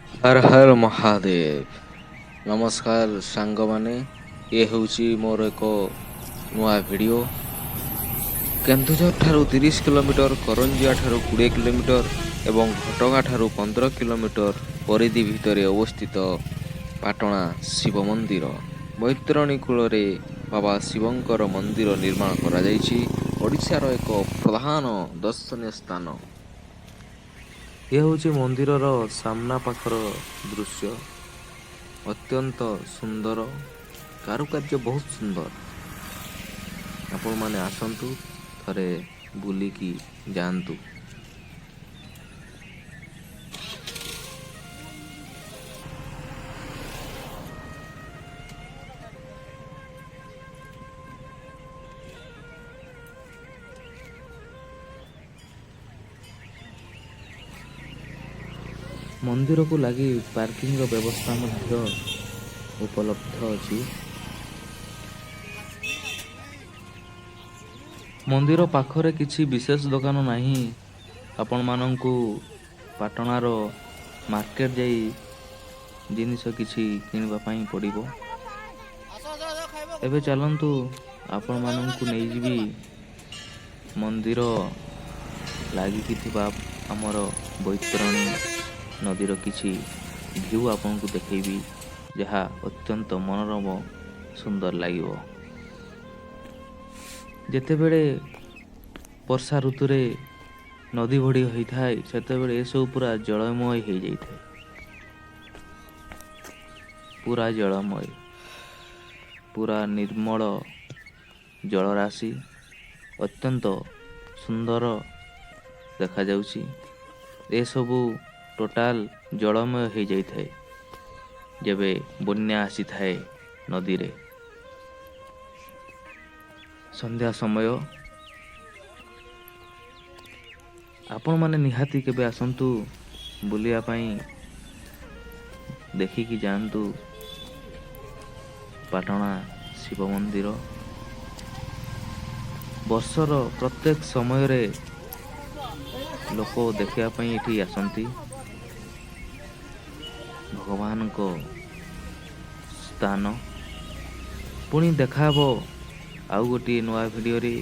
हर हर महादेव। नमस्कार सांग माने, ये हूँ मोर एक नुआ वीडियो। केन्दुझर ठारू 30 किलोमीटर, करंजिया ठारू 20 किलोमीटर एवं घटगां ठारू 15 किलोमीटर परिधि भितर अवस्थित पाटणा शिव मंदिर। बैतरणी कूल बाबा शिवंकर मंदिर निर्माण करा जायछि। ओडिशार एक प्रधान दर्शनीय स्थान। यह हूँ मंदिरर सामना पाखर दृश्य। अत्यंत सुंदर, कारुकार्य बहुत सुंदर। आपण माने आसंतु, थरे बुलिकी जानतु। मंदिर को लगी पार्किंग व्यवस्था मध्य उपलब्ध अछि। मंदिर पाखरे किछि विशेष दुकान नाही। आपण मानंकु पाटणार मार्केट जाई जिनिस किछि किनिबा पई पड़िबो। एबे चलंतु आपण मानंकु नै जिबी मंदिर लागि किथिबा हमर बैतरणी नदीर किछि भ्यू आपनको देखैबी, जहा अत्यंत मनोरम सुंदर लागिबो। जेतेबेले वर्षा ऋतु रे नदी बढी होइथाय सेतेबेले एसो पूरा जलमय हो जाइथाय। पूरा जलमय, पूरा निर्मल जलराशि अत्यंत सुंदर देखा जाउछि। ए सबु टोटाल जलमय हो जाइथाय जेबे बन्या आसी थाए नदी रे। संध्या समय आपण माने निहाती केबे आसंतु बुलिया पई, देखिकी जानतु पाटणा शिव मंदिर। वर्षर प्रत्येक समय रे लोक देखिया पई एठी आसंती। भगवान को स्थान पुणी देखाबो आउ गोटी नुआ वीडियो रे।